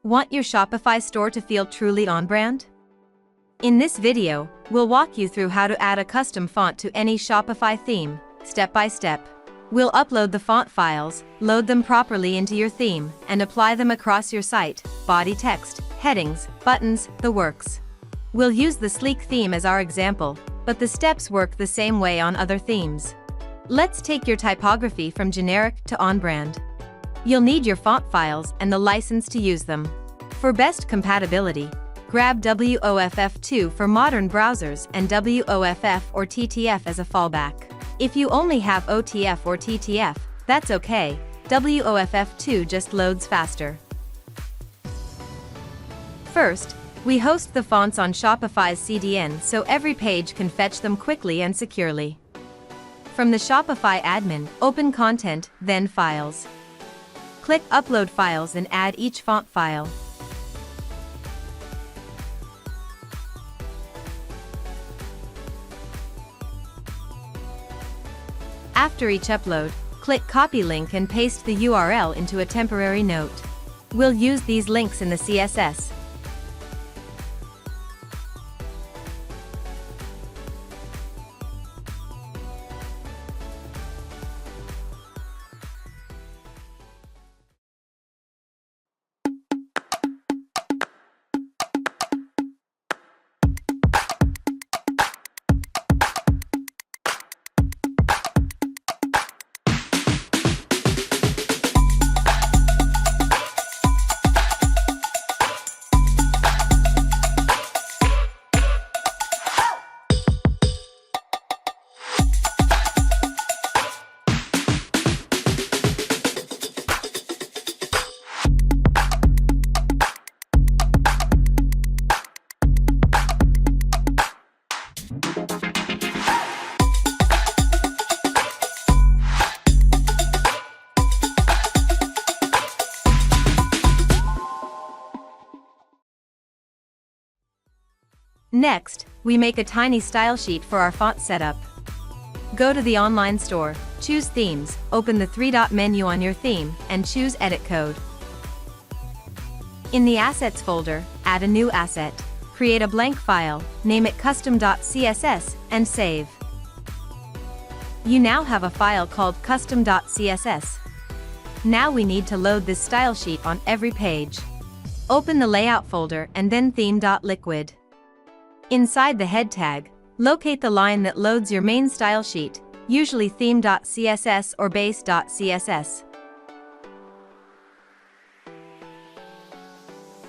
Want your Shopify store to feel truly on-brand? In this video, we'll walk you through how to add a custom font to any Shopify theme, step by step. We'll upload the font files, load them properly into your theme, and apply them across your site, body text, headings, buttons, the works. We'll use the Sleek theme as our example, but the steps work the same way on other themes. Let's take your typography from generic to on-brand. You'll need your font files and the license to use them. For best compatibility, grab WOFF2 for modern browsers and WOFF or TTF as a fallback. If you only have OTF or TTF, that's okay, WOFF2 just loads faster. First, we host the fonts on Shopify's CDN so every page can fetch them quickly and securely. From the Shopify admin, open Content, then Files. Click Upload Files and add each font file. After each upload, click Copy Link and paste the URL into a temporary note. We'll use these links in the CSS. Next, we make a tiny style sheet for our font setup. Go to the online store, choose Themes, open the three-dot menu on your theme, and choose Edit Code. In the Assets folder, add a new asset, create a blank file, name it custom.css, and save. You now have a file called custom.css. Now we need to load this style sheet on every page. Open the Layout folder and then theme.liquid. Inside the head tag, locate the line that loads your main style sheet, usually theme.css or base.css.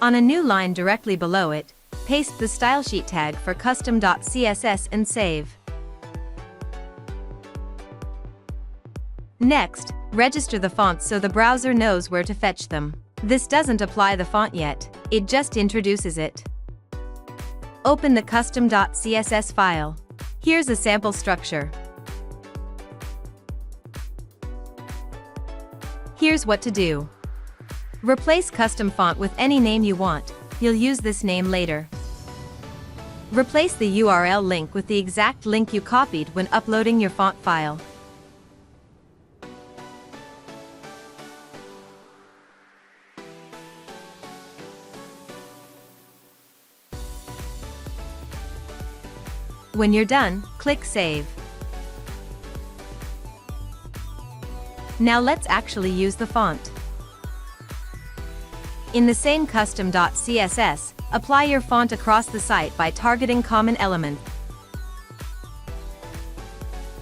On a new line directly below it, paste the style sheet tag for custom.css and save. Next, register the fonts so the browser knows where to fetch them. This doesn't apply the font yet, it just introduces it. Open the custom.css file. Here's a sample structure. Here's what to do. Replace custom font with any name you want, you'll use this name later. Replace the URL link with the exact link you copied when uploading your font file. When you're done, click Save. Now let's actually use the font. In the same custom.css, apply your font across the site by targeting common elements.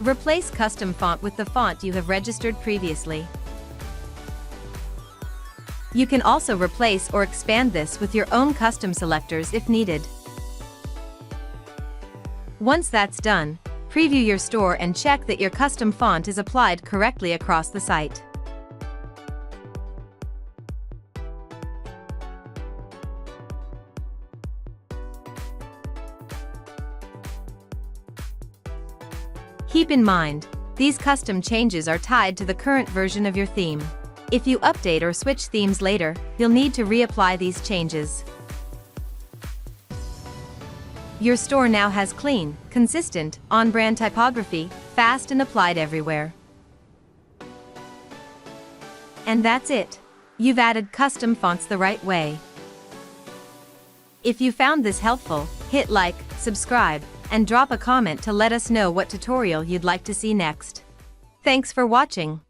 Replace custom font with the font you have registered previously. You can also replace or expand this with your own custom selectors if needed. Once that's done, preview your store and check that your custom font is applied correctly across the site. Keep in mind, these custom changes are tied to the current version of your theme. If you update or switch themes later, you'll need to reapply these changes. Your store now has clean, consistent, on-brand typography, fast and applied everywhere. And that's it. You've added custom fonts the right way. If you found this helpful, hit like, subscribe, and drop a comment to let us know what tutorial you'd like to see next. Thanks for watching.